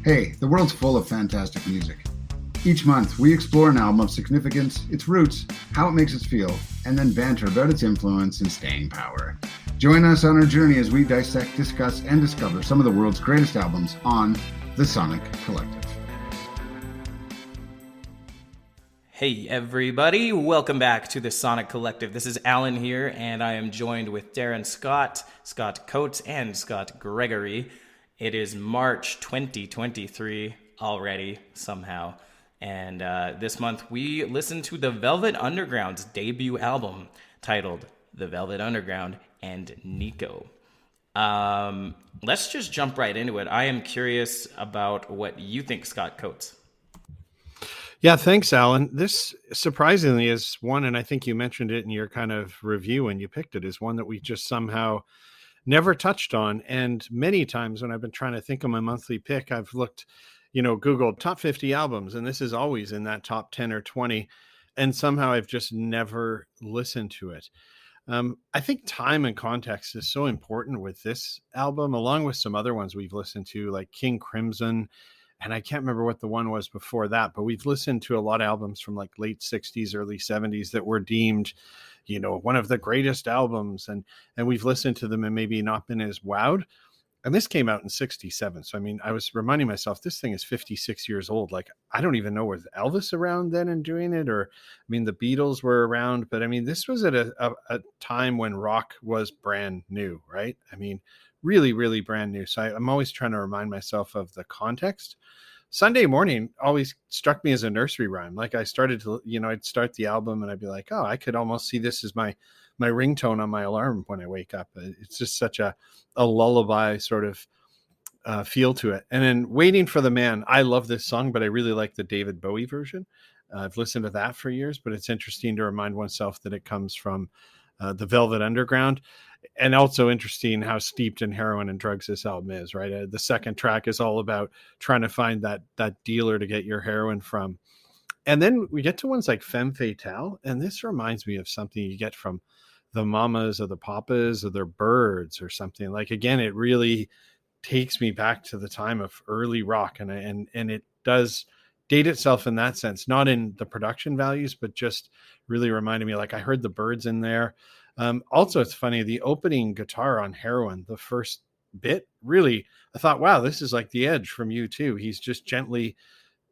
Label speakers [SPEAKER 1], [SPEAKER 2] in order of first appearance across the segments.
[SPEAKER 1] Hey, the world's full of fantastic music. Each month, we explore an album of significance, its roots, how it makes us feel, and then banter about its influence and staying power. Join us on our journey as we dissect, discuss, and discover some of the world's greatest albums on the Sonic Collective.
[SPEAKER 2] Hey everybody, welcome back to the Sonic Collective. This is Alain here, and I am joined with Darren Scott Coates, and Scott Gregory. It is March 2023 already, somehow. And this month we listened to the Velvet Underground's debut album titled The Velvet Underground and Nico. Let's just jump right into it. I am curious about what you think, Scott Coates.
[SPEAKER 3] Yeah, thanks, Alan. This surprisingly is one, and I think you mentioned it in your kind of review when you picked it, is one that we just somehow never touched on. And many times when I've been trying to think of my monthly pick, I've looked, Googled top 50 albums, and this is always in that top 10 or 20. And somehow I've just never listened to it. I think time and context is so important with this album, along with some other ones we've listened to, like King Crimson. And I can't remember what the one was before that, but we've listened to a lot of albums from like late 60s, early 70s that were deemed, one of the greatest albums. And we've listened to them and maybe not been as wowed. And this came out in 67. So, I was reminding myself, this thing is 56 years old. Like, I don't even know, was Elvis around then and doing it? Or, the Beatles were around. But this was at a time when rock was brand new, right? Really, really brand new. So I'm always trying to remind myself of the context. Sunday morning always struck me as a nursery rhyme. Like I started to, I'd start the album and I'd be like, oh, I could almost see this as my ringtone on my alarm when I wake up. It's just such a lullaby sort of feel to it. And then Waiting for the Man, I love this song, but I really like the David Bowie version. I've listened to that for years, but it's interesting to remind oneself that it comes from the Velvet Underground. And also interesting how steeped in heroin and drugs this album is, right? The second track is all about trying to find that dealer to get your heroin from. And then we get to ones like Femme Fatale. And this reminds me of something you get from the Mamas or the Papas or their Birds or something. Like, again, it really takes me back to the time of early rock. And it does date itself in that sense, not in the production values, but just really reminded me, like I heard the Birds in there. Also, it's funny, the opening guitar on Heroin, the first bit, really, I thought, wow, this is like The Edge from U2. He's just gently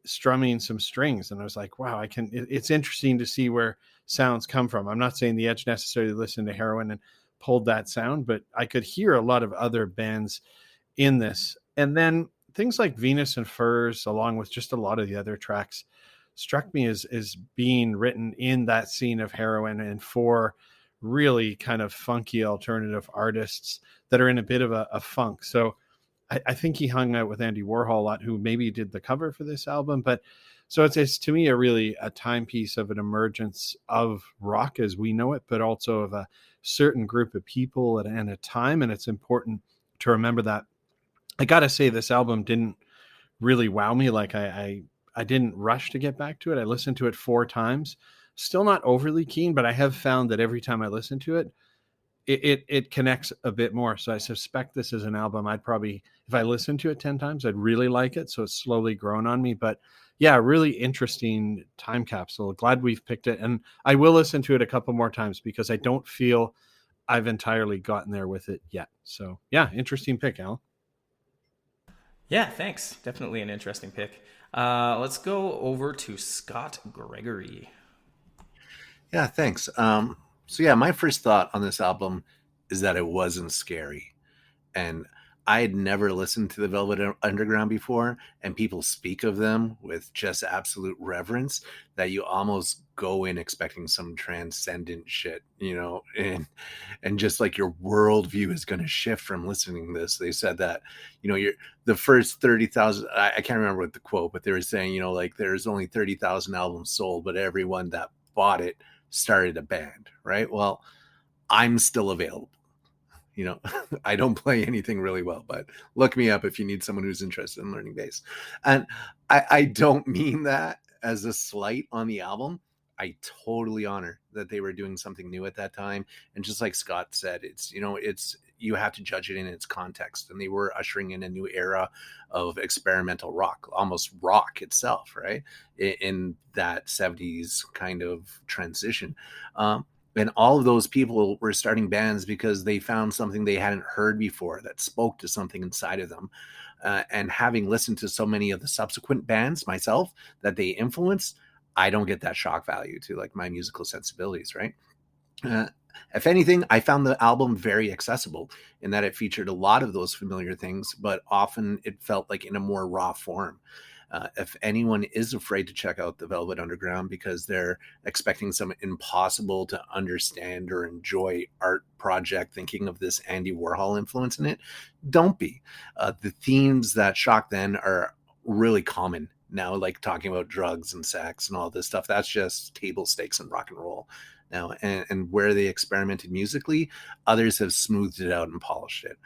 [SPEAKER 3] strumming some strings. And I was like, wow, it's interesting to see where sounds come from. I'm not saying The Edge necessarily listened to Heroin and pulled that sound, but I could hear a lot of other bands in this. And then things like Venus and Furs, along with just a lot of the other tracks, struck me as being written in that scene of Heroin and for really kind of funky alternative artists that are in a bit of a funk. So I think he hung out with Andy Warhol a lot, who maybe did the cover for this album. But so it's to me a timepiece of an emergence of rock as we know it, but also of a certain group of people and a time. And it's important to remember that. I got to say, this album didn't really wow me. Like I didn't rush to get back to it. I listened to it 4 times. Still not overly keen, but I have found that every time I listen to it, it connects a bit more. So I suspect this is an album I'd probably, if I listened to it 10 times, I'd really like it. So it's slowly grown on me. But yeah, really interesting time capsule. Glad we've picked it. And I will listen to it a couple more times because I don't feel I've entirely gotten there with it yet. So yeah, interesting pick, Al.
[SPEAKER 2] Yeah, thanks. Definitely an interesting pick. Let's go over to Scott Gregory.
[SPEAKER 4] Yeah, thanks. So yeah, my first thought on this album is that it wasn't scary. And I had never listened to the Velvet Underground before, and people speak of them with just absolute reverence that you almost go in expecting some transcendent shit, and just like your worldview is going to shift from listening to this. They said that, you're the first 30,000, I can't remember what the quote, but they were saying, like there's only 30,000 albums sold, but everyone that bought it started a band, right? Well, I'm still available. I don't play anything really well, but look me up if you need someone who's interested in learning bass. And I don't mean that as a slight on the album. I totally honor that they were doing something new at that time. And just like Scott said, it's you have to judge it in its context. And they were ushering in a new era of experimental rock, almost rock itself, right? In that 70s kind of transition. And all of those people were starting bands because they found something they hadn't heard before that spoke to something inside of them. And having listened to so many of the subsequent bands myself that they influence, I don't get that shock value to like my musical sensibilities, right? If anything, I found the album very accessible in that it featured a lot of those familiar things, but often it felt like in a more raw form. If anyone is afraid to check out the Velvet Underground because they're expecting some impossible to understand or enjoy art project, thinking of this Andy Warhol influence in it, don't be. The themes that shock then are really common now, like talking about drugs and sex and all this stuff. That's just table stakes in rock and roll now. And where they experimented musically, others have smoothed it out and polished it.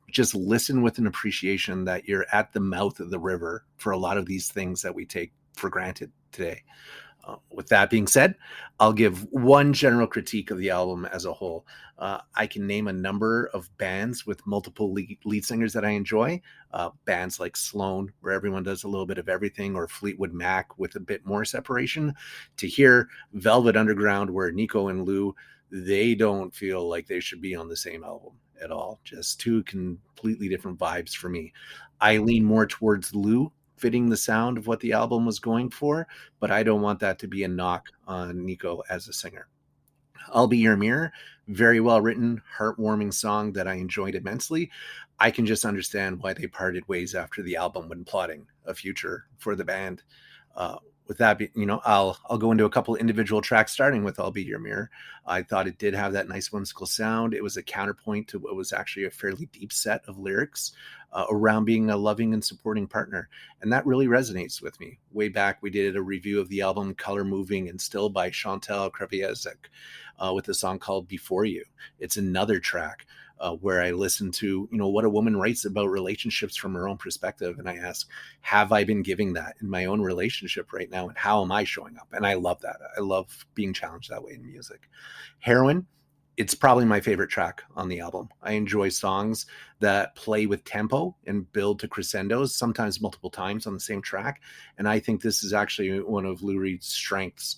[SPEAKER 4] Just listen with an appreciation that you're at the mouth of the river for a lot of these things that we take for granted today. With that being said, I'll give one general critique of the album as a whole. I can name a number of bands with multiple lead singers that I enjoy. Bands like Sloan, where everyone does a little bit of everything, or Fleetwood Mac with a bit more separation. To hear Velvet Underground, where Nico and Lou, they don't feel like they should be on the same album at all. Just two completely different vibes for me. I lean more towards Lou fitting the sound of what the album was going for, but I don't want that to be a knock on Nico as a singer. I'll Be Your Mirror, very well written, heartwarming song that I enjoyed immensely. I can just understand why they parted ways after the album when plotting a future for the band. With that, I'll go into a couple individual tracks, starting with I'll Be Your Mirror. I thought it did have that nice whimsical sound. It was a counterpoint to what was actually a fairly deep set of lyrics around being a loving and supporting partner. And that really resonates with me. Way back, we did a review of the album Color Moving and Still by Chantal Kreviazek with a song called Before You. It's another track where I listen to, what a woman writes about relationships from her own perspective. And I ask, have I been giving that in my own relationship right now? And how am I showing up? And I love that. I love being challenged that way in music. Heroin, it's probably my favorite track on the album. I enjoy songs that play with tempo and build to crescendos, sometimes multiple times on the same track. And I think this is actually one of Lou Reed's strengths.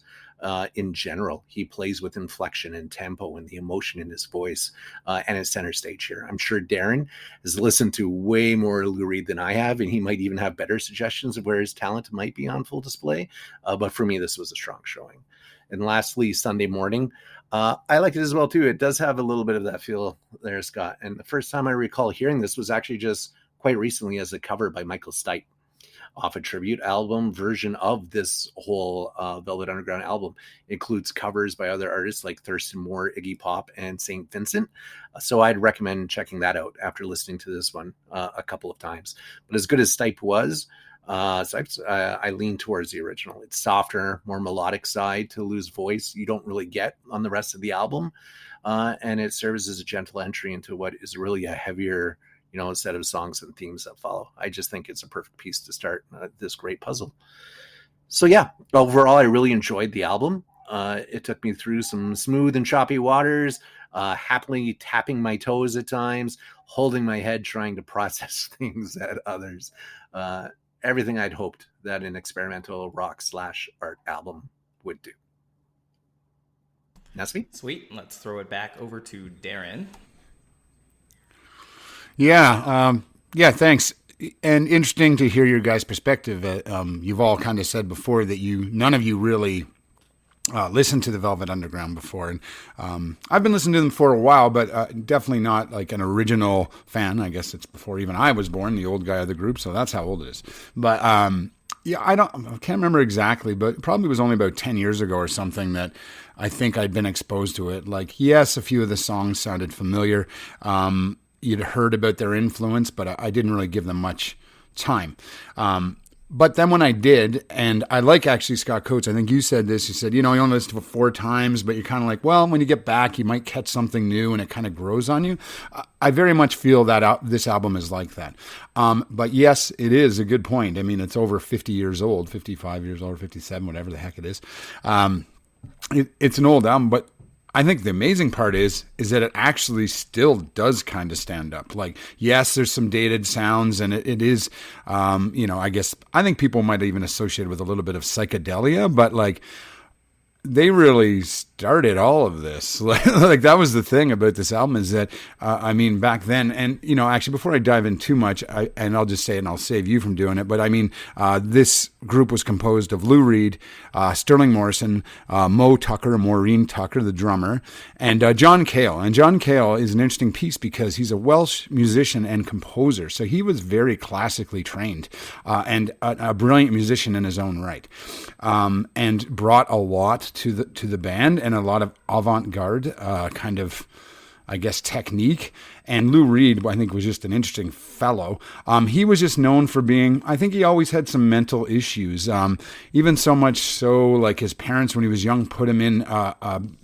[SPEAKER 4] In general, he plays with inflection and tempo and the emotion in his voice, and it's center stage here. I'm sure Darren has listened to way more Lou Reed than I have, and he might even have better suggestions of where his talent might be on full display. But for me, this was a strong showing. And lastly, Sunday Morning. I like it as well, too. It does have a little bit of that feel there, Scott. And the first time I recall hearing this was actually just quite recently as a cover by Michael Stipe, off a tribute album version of this whole Velvet Underground album. It includes covers by other artists like Thurston Moore, Iggy Pop, and St. Vincent. So I'd recommend checking that out after listening to this one a couple of times. But as good as Stipe was, I lean towards the original. It's softer, more melodic side to Lou's voice you don't really get on the rest of the album. And it serves as a gentle entry into what is really a heavier set of songs and themes that follow. I just think it's a perfect piece to start this great puzzle. So yeah, overall, I really enjoyed the album. It took me through some smooth and choppy waters, happily tapping my toes at times, holding my head, trying to process things at others. Everything I'd hoped that an experimental rock/art album would do. Nasby?
[SPEAKER 2] Sweet. Let's throw it back over to Darren.
[SPEAKER 1] Yeah, thanks. And interesting to hear your guys' perspective. You've all kind of said before that none of you really listened to the Velvet Underground before. And I've been listening to them for a while, but definitely not like an original fan. I guess it's before even I was born, the old guy of the group, so that's how old it is. But yeah, I can't remember exactly, but it probably was only about 10 years ago or something that I think I'd been exposed to it. Like, yes, a few of the songs sounded familiar. You'd heard about their influence, but I didn't really give them much time. But then when I did, and I like actually Scott Coates, I think you said this, you said, you only listen to it 4 times, but you're kind of like, well, when you get back, you might catch something new and it kind of grows on you. I very much feel that this album is like that. But yes, it is a good point. I mean, it's over 50 years old, 55 years old, 57, whatever the heck it is. It's an old album, but
[SPEAKER 5] I think the amazing part is that it actually still does kind of stand up. Like, yes, there's some dated sounds, and it is, I guess, I think people might even associate it with a little bit of psychedelia, but like, they really started all of this. Like that was the thing about this album is that, back then, and, actually before I dive in too much, and I'll just say it and I'll save you from doing it, but this group was composed of Lou Reed, Sterling Morrison, Mo Tucker, Maureen Tucker, the drummer, and John Cale. And John Cale is an interesting piece because he's a Welsh musician and composer. So he was very classically trained, and a brilliant musician in his own right, and brought a lot to the band and a lot of avant-garde kind of, I guess, technique. And Lou Reed, I think, was just an interesting fellow. He was just known for being, I think he always had some mental issues. Even so much so, like his parents, when he was young, put him in,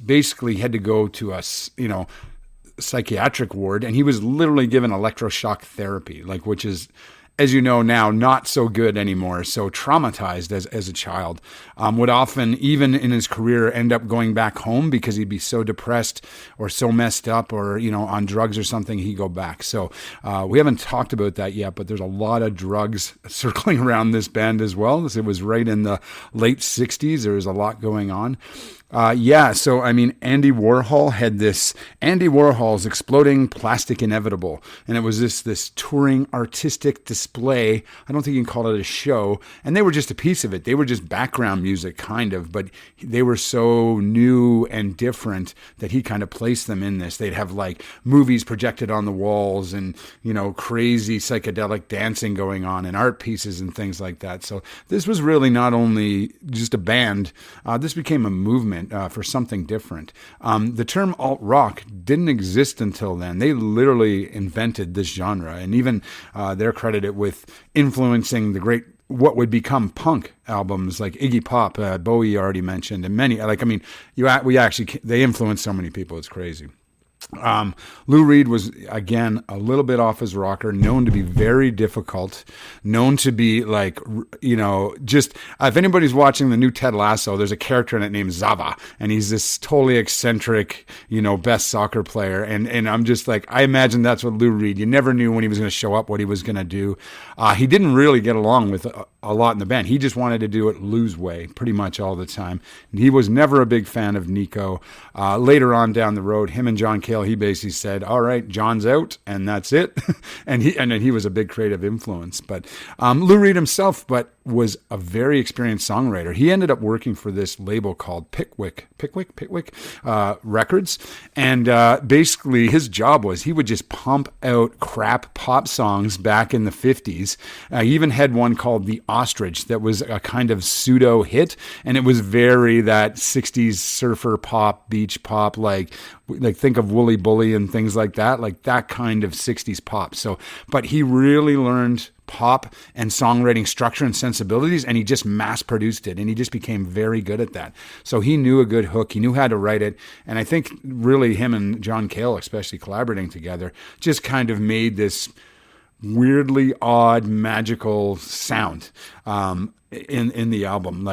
[SPEAKER 5] basically had to go to a, psychiatric ward, and he was literally given electroshock therapy, like, which is, as you know now, not so good anymore. So traumatized as a child, would often, even in his career, end up going back home because he'd be so depressed or so messed up or, on drugs or something, he'd go back. So we haven't talked about that yet, but there's a lot of drugs circling around this band as well. It was right in the late 60s. There was a lot going on. So, Andy Warhol had this, Andy Warhol's Exploding Plastic Inevitable. And it was this touring artistic display. I don't think you can call it a show. And they were just a piece of it. They were just background music, kind of. But they were so new and different that he kind of placed them in this. They'd have like movies projected on the walls and, crazy psychedelic dancing going on and art pieces and things like that. So this was really not only just a band, this became a movement. For something different. The term alt-rock didn't exist until then. They literally invented this genre, and even they're credited with influencing the great, what would become punk albums like Iggy Pop, Bowie already mentioned, and many, they influenced so many people, it's crazy. Lou Reed was, again, a little bit off his rocker, known to be very difficult, known to be like, if anybody's watching the new Ted Lasso, there's a character in it named Zava, and he's this totally eccentric, best soccer player. And I'm just like, I imagine that's what Lou Reed, you never knew when he was going to show up, what he was going to do. He didn't really get along with a lot in the band. He just wanted to do it Lou's way pretty much all the time. And he was never a big fan of Nico. Later on down the road, him and John Cale, he basically said, all right, John's out, and that's it. and he was a big creative influence. But Lou Reed himself, was a very experienced songwriter. He ended up working for this label called Pickwick Records. And basically his job was he would just pump out crap pop songs back in the 50s. He even had one called The Ostrich that was a kind of pseudo hit. And it was very that 60s surfer pop, beach pop, like think of Wooly Bully and things like that kind of 60s pop. So, but he really learned pop and songwriting structure and sensibilities, and he just mass produced it, and he just became very good at that. So he knew a good hook, he knew how to write it, and I think really him and John Cale, especially collaborating together, just kind of made this weirdly odd, magical sound in the album.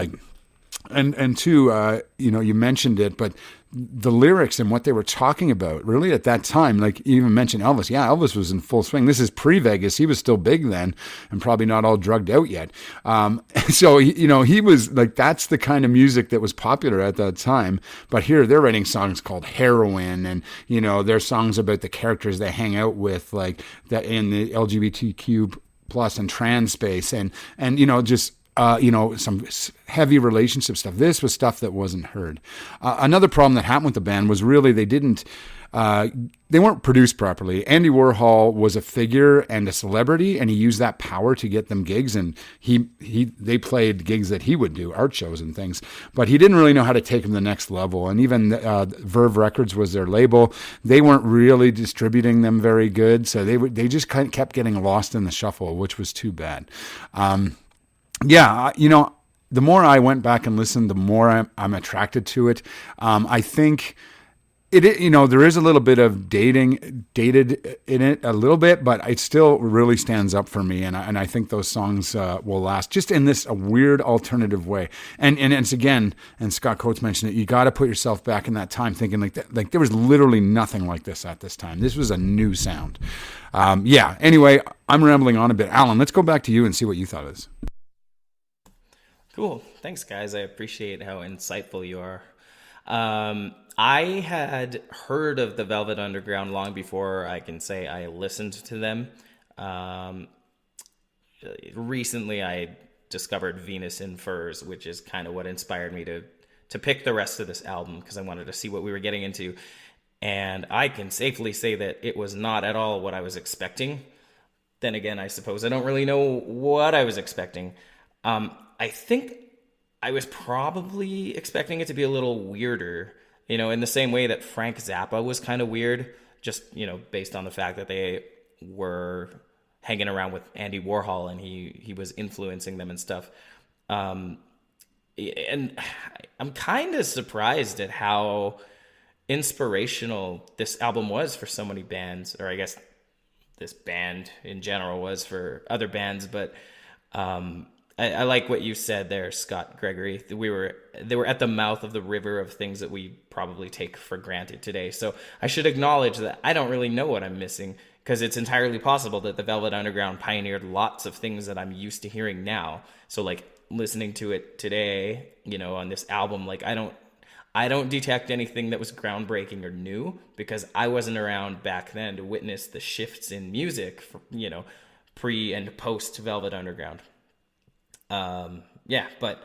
[SPEAKER 5] And two, you mentioned it, but the lyrics and what they were talking about really at that time, like you even mentioned Elvis. Yeah, Elvis was in full swing. This is pre-Vegas. He was still big then and probably not all drugged out yet. So, he was like, that's the kind of music that was popular at that time. But here they're writing songs called Heroin, and, there's songs about the characters they hang out with, like that in the LGBTQ plus and trans space, and just some heavy relationship stuff. This was stuff that wasn't heard. Another problem that happened with the band was really they weren't produced properly. Andy Warhol was a figure and a celebrity, and he used that power to get them gigs, and they played gigs that he would do, art shows and things, but he didn't really know how to take them to the next level. And even Verve Records was their label. They weren't really distributing them very good, so they just kind of kept getting lost in the shuffle, which was too bad. The more I went back and listened, the more I'm attracted to it. I think There is a little bit of dated in it a little bit, but it still really stands up for me. And I think those songs will last just in this a weird alternative way. And it's again, and Scott Coates mentioned it, you got to put yourself back in that time thinking like there was literally nothing like this at this time. This was a new sound. Anyway, I'm rambling on a bit. Alan, let's go back to you and see what you thought of this.
[SPEAKER 2] Cool. Thanks, guys. I appreciate how insightful you are. I had heard of the Velvet Underground long before I can say I listened to them. Recently, I discovered Venus in Furs, which is kind of what inspired me to pick the rest of this album, because I wanted to see what we were getting into. And I can safely say that it was not at all what I was expecting. Then again, I suppose I don't really know what I was expecting. I think I was probably expecting it to be a little weirder, in the same way that Frank Zappa was kind of weird, just, based on the fact that they were hanging around with Andy Warhol and he was influencing them and stuff. And I'm kind of surprised at how inspirational this album was for so many bands, or I guess this band in general was for other bands, but I like what you said there, Scott Gregory. They were at the mouth of the river of things that we probably take for granted today. So I should acknowledge that I don't really know what I'm missing, because it's entirely possible that the Velvet Underground pioneered lots of things that I'm used to hearing now. So like listening to it today, on this album, like I don't detect anything that was groundbreaking or new, because I wasn't around back then to witness the shifts in music for, pre and post Velvet Underground. But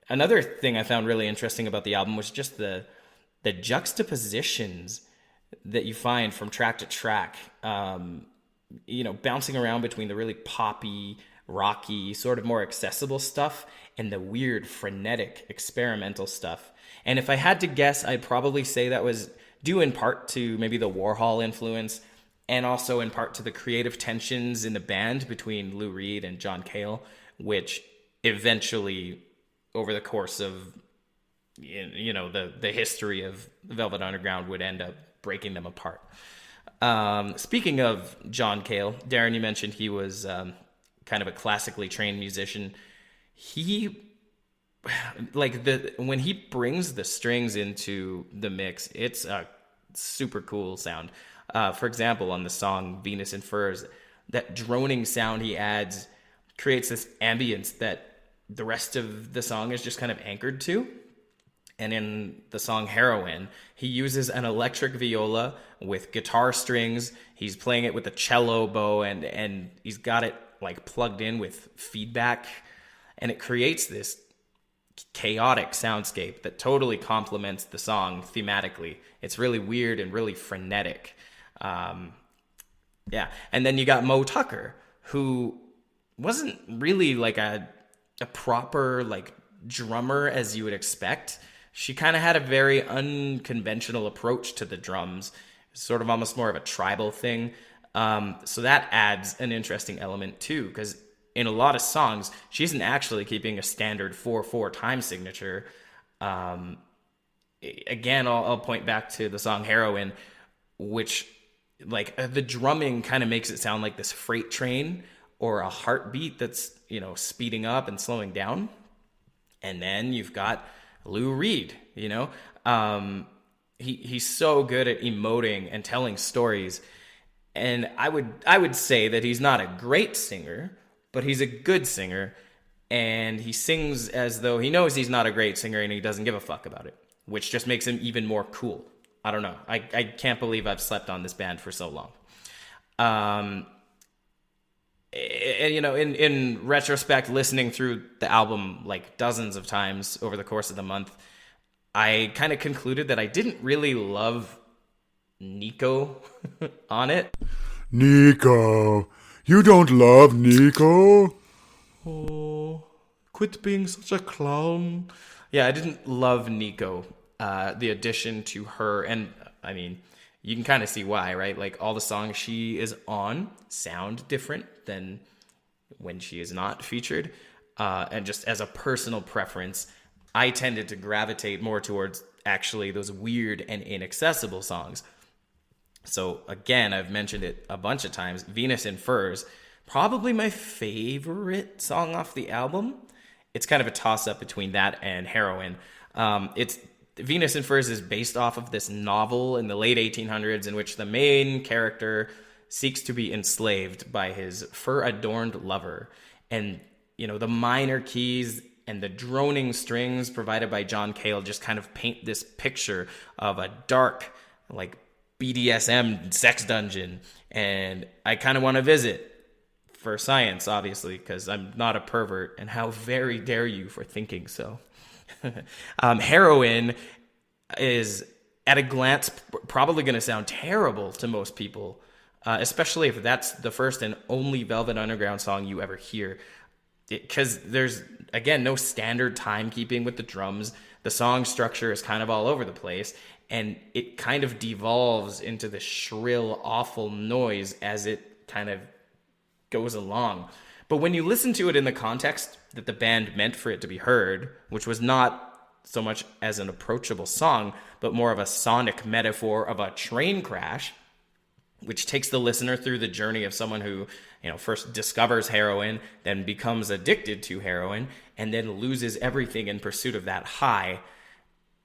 [SPEAKER 2] another thing I found really interesting about the album was just the juxtapositions that you find from track to track, bouncing around between the really poppy, rocky, sort of more accessible stuff and the weird, frenetic, experimental stuff. And if I had to guess, I'd probably say that was due in part to maybe the Warhol influence, and also in part to the creative tensions in the band between Lou Reed and John Cale, which eventually, over the course of the history of Velvet Underground, would end up breaking them apart. Speaking of John Cale, Darren, you mentioned he was kind of a classically trained musician. He when he brings the strings into the mix, it's a super cool sound. For example, on the song Venus in Furs, that droning sound he adds creates this ambience that the rest of the song is just kind of anchored to. And in the song Heroin, he uses an electric viola with guitar strings. He's playing it with a cello bow, and he's got it like plugged in with feedback. And it creates this chaotic soundscape that totally complements the song thematically. It's really weird and really frenetic. And then you got Mo Tucker, who wasn't really like a proper like drummer as you would expect. She kind of had a very unconventional approach to the drums, sort of almost more of a tribal thing. So that adds an interesting element too, because in a lot of songs, she isn't actually keeping a standard 4/4 time signature. Again, I'll point back to the song Heroin, which like the drumming kind of makes it sound like this freight train or a heartbeat that's, speeding up and slowing down. And then you've got Lou Reed, he's so good at emoting and telling stories. And I would say that he's not a great singer, but he's a good singer. And he sings as though he knows he's not a great singer and he doesn't give a fuck about it, which just makes him even more cool. I don't know. I can't believe I've slept on this band for so long. And in retrospect, listening through the album like dozens of times over the course of the month, I kind of concluded that I didn't really love Nico on it.
[SPEAKER 5] Nico, you don't love Nico?
[SPEAKER 2] Oh, quit being such a clown. Yeah, I didn't love Nico. The addition to her, and I mean, you can kind of see why, right? Like all the songs she is on sound different than when she is not featured. And just as a personal preference, I tended to gravitate more towards actually those weird and inaccessible songs. So again, I've mentioned it a bunch of times. Venus in Furs, probably my favorite song off the album. It's kind of a toss-up between that and Heroin. It's Venus in Furs is based off of this novel in the late 1800s in which the main character seeks to be enslaved by his fur-adorned lover. And, the minor keys and the droning strings provided by John Cale just kind of paint this picture of a dark, like, BDSM sex dungeon. And I kind of want to visit for science, obviously, because I'm not a pervert, and how very dare you for thinking so. Heroin is, at a glance, probably going to sound terrible to most people, especially if that's the first and only Velvet Underground song you ever hear. Because there's, again, no standard timekeeping with the drums. The song structure is kind of all over the place, and it kind of devolves into the shrill, awful noise as it kind of goes along. But when you listen to it in the context that the band meant for it to be heard, which was not so much as an approachable song, but more of a sonic metaphor of a train crash, which takes the listener through the journey of someone who, first discovers heroin, then becomes addicted to heroin, and then loses everything in pursuit of that high.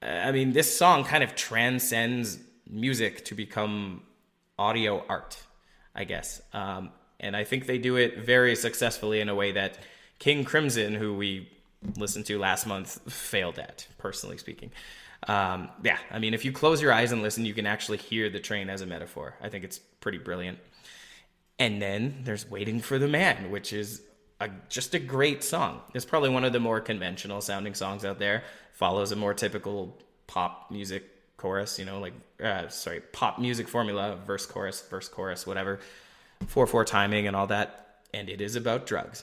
[SPEAKER 2] This song kind of transcends music to become audio art, I guess. And I think they do it very successfully in a way that King Crimson, who we listened to last month, failed at, personally speaking. If you close your eyes and listen, you can actually hear the train as a metaphor. I think it's pretty brilliant. And then there's Waiting for the Man, which is just a great song. It's probably one of the more conventional sounding songs out there. Follows a more typical pop music chorus, pop music formula, verse, chorus, whatever. 4/4 timing and all that. And it is about drugs.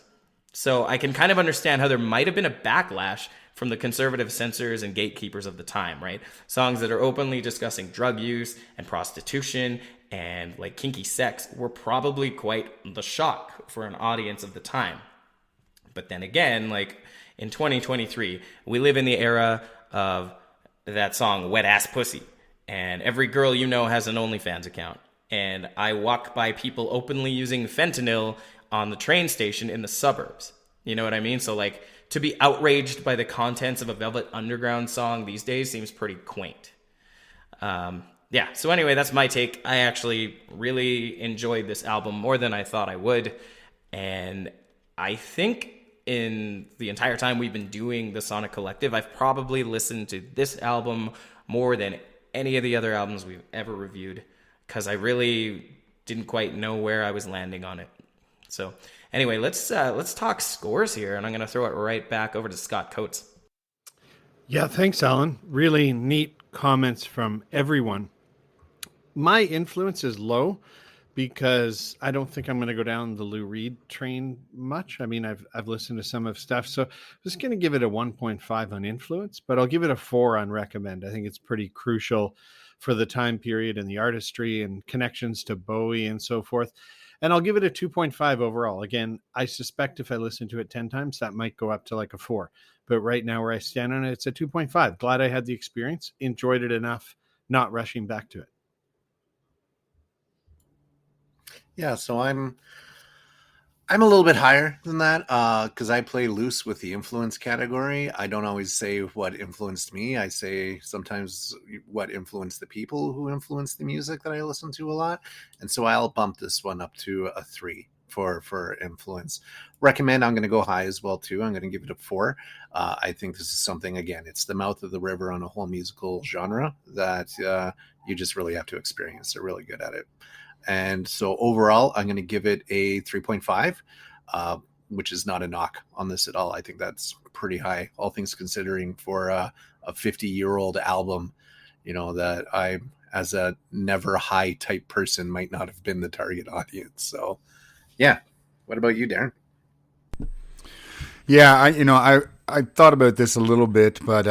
[SPEAKER 2] So I can kind of understand how there might have been a backlash from the conservative censors and gatekeepers of the time, right? Songs that are openly discussing drug use and prostitution and like kinky sex were probably quite the shock for an audience of the time. But then again, like in 2023, we live in the era of that song, Wet Ass Pussy. And every girl you know has an OnlyFans account. And I walk by people openly using fentanyl on the train station in the suburbs. You know what I mean? So like to be outraged by the contents of a Velvet Underground song these days seems pretty quaint. So anyway, that's my take. I actually really enjoyed this album more than I thought I would. And I think in the entire time we've been doing the Sonic Collective, I've probably listened to this album more than any of the other albums we've ever reviewed, because I really didn't quite know where I was landing on it. So anyway, let's talk scores here, and I'm going to throw it right back over to Scott Coates.
[SPEAKER 3] Yeah, thanks, Alan. Really neat comments from everyone. My influence is low because I don't think I'm going to go down the Lou Reed train much. I've listened to some of stuff, so I'm just going to give it a 1.5 on influence, but I'll give it a 4 on recommend. I think it's pretty crucial for the time period and the artistry and connections to Bowie and so forth. And I'll give it a 2.5 overall. Again, I suspect if I listen to it 10 times, that might go up to like a 4. But right now where I stand on it, it's a 2.5. Glad I had the experience, enjoyed it enough, not rushing back to it.
[SPEAKER 4] Yeah, so I'm a little bit higher than that because I play loose with the influence category. I don't always say what influenced me. I say sometimes what influenced the people who influenced the music that I listen to a lot. And so I'll bump this one up to a 3 for influence. Recommend, I'm going to go high as well, too. I'm going to give it a 4. I think this is something, again, it's the mouth of the river on a whole musical genre that you just really have to experience. They're really good at it. And so overall, I'm going to give it a 3.5, which is not a knock on this at all. I think that's pretty high, all things considering for a 50-year-old album, that I, as a never high type person, might not have been the target audience. So, yeah. What about you, Darren?
[SPEAKER 5] Yeah, I thought about this a little bit, but,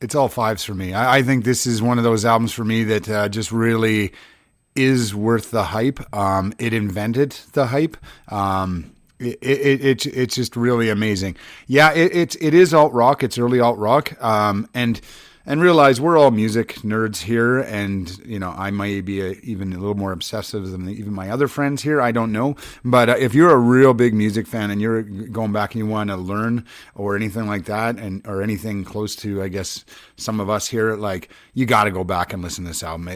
[SPEAKER 5] it's all 5s for me. I think this is one of those albums for me that just really is worth the hype. It invented the hype. It's just really amazing. Yeah, it is alt rock. It's early alt rock. And realize we're all music nerds here, and I might be even a little more obsessive than even my other friends here. I don't know, but if you're a real big music fan and you're going back and you want to learn or anything like that, or anything close to, I guess, some of us here, like, you got to go back and listen to this album.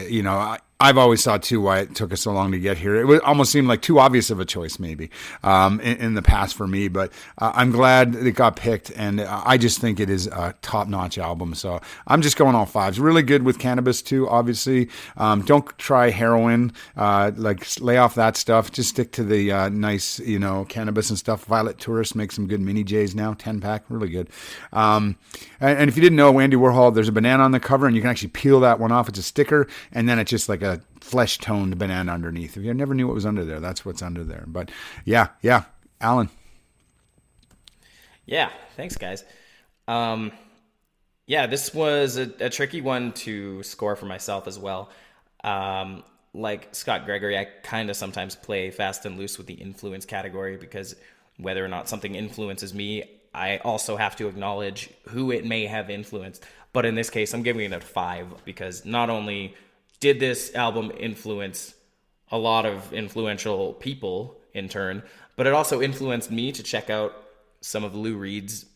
[SPEAKER 5] I've always thought too why it took us so long to get here. It would almost seem like too obvious of a choice, maybe, in the past for me. But I'm glad it got picked, and I just think it is a top-notch album. So I'm just going all fives. Really good with cannabis too, obviously. Don't try heroin. Lay off that stuff. Just stick to the nice, cannabis and stuff. Violet Tourist makes some good mini J's now, 10-pack, really good. And if you didn't know, Andy Warhol, there's a banana on the cover, and you can actually peel that one off. It's a sticker, and then it's just like a flesh-toned banana underneath. If you never knew what was under there, that's what's under there. But yeah, Alan.
[SPEAKER 2] Yeah, thanks, guys. This was a tricky one to score for myself as well. Like Scott Gregory, I kind of sometimes play fast and loose with the influence category, because whether or not something influences me, I also have to acknowledge who it may have influenced. But in this case, I'm giving it a 5, because not only did this album influence a lot of influential people in turn, but it also influenced me to check out some of Lou Reed's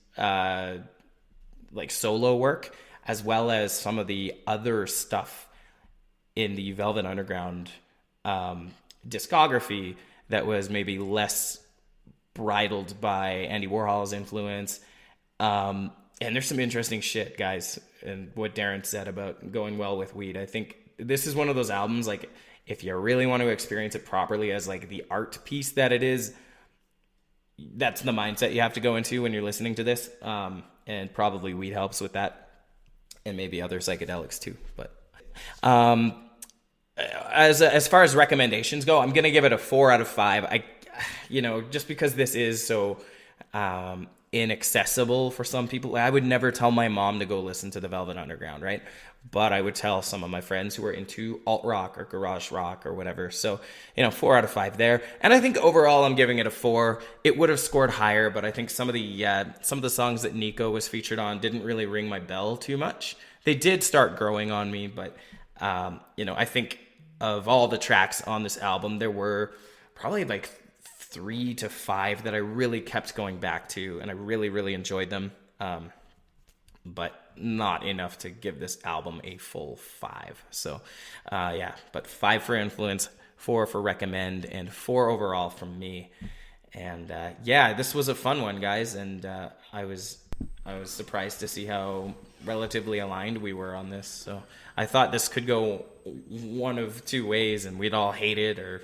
[SPEAKER 2] solo work, as well as some of the other stuff in the Velvet Underground discography that was maybe less bridled by Andy Warhol's influence. And there's some interesting shit, guys, and what Darren said about going well with weed. I think this is one of those albums, like, if you really want to experience it properly as like the art piece that it is, that's the mindset you have to go into when you're listening to this. And probably weed helps with that, and maybe other psychedelics too. But as far as recommendations go, I'm gonna give it a 4 out of 5. Just because this is so inaccessible for some people. I would never tell my mom to go listen to the Velvet Underground, right? But I would tell some of my friends who are into alt rock or garage rock or whatever. So, 4 out of 5 there. And I think overall I'm giving it a 4. It would have scored higher, but I think some of the songs that Nico was featured on didn't really ring my bell too much. They did start growing on me, but I think of all the tracks on this album, there were probably like 3 to 5 that I really kept going back to, and I really, really enjoyed them. But not enough to give this album a full 5. So, but 5 for influence, 4 for recommend, and 4 overall from me. And this was a fun one, guys. And I was surprised to see how relatively aligned we were on this. So I thought this could go one of two ways, and we'd all hate it or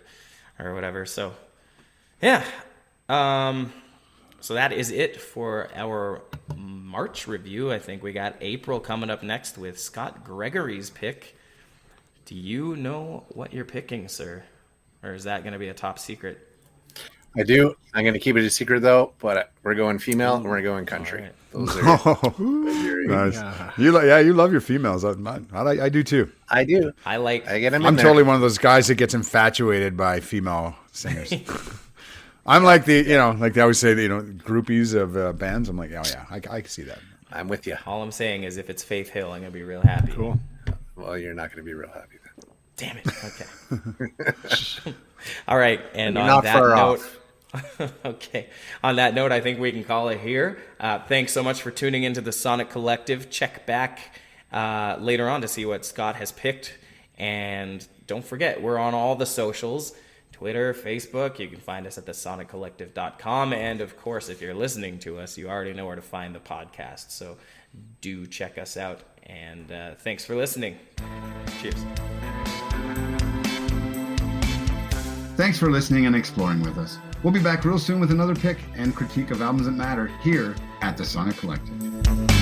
[SPEAKER 2] whatever. So yeah. So that is it for our March review. I think we got April coming up next with Scott Gregory's pick. Do you know what you're picking, sir? Or is that going to be a top secret?
[SPEAKER 4] I do. I'm going to keep it a secret, though, but we're going female and we're going country.
[SPEAKER 2] Right.
[SPEAKER 4] Those are
[SPEAKER 5] nice.
[SPEAKER 4] Yeah.
[SPEAKER 5] You love your females. I do too.
[SPEAKER 4] I do.
[SPEAKER 2] I
[SPEAKER 4] get them in
[SPEAKER 5] I'm
[SPEAKER 4] there.
[SPEAKER 5] totally one of those guys that gets infatuated by female singers. I'm like they always say, groupies of bands. I'm like, oh yeah, I can see that.
[SPEAKER 4] I'm with you.
[SPEAKER 2] All I'm saying is if it's Faith Hill, I'm going to be real happy.
[SPEAKER 5] Cool.
[SPEAKER 4] Well, you're not going to be real happy then.
[SPEAKER 2] Damn it. Okay. All right. And
[SPEAKER 4] You're
[SPEAKER 2] on
[SPEAKER 4] not
[SPEAKER 2] that
[SPEAKER 4] far
[SPEAKER 2] note,
[SPEAKER 4] off.
[SPEAKER 2] okay. On that note, I think we can call it here. Thanks so much for tuning into the Sonic Collective. Check back later on to see what Scott has picked. And don't forget, we're on all the socials. Twitter, Facebook. You can find us at thesonic.collective.com. And of course, if you're listening to us, you already know where to find the podcast. So do check us out. And thanks for listening. Cheers.
[SPEAKER 1] Thanks for listening and exploring with us. We'll be back real soon with another pick and critique of albums that matter here at the Sonic Collective.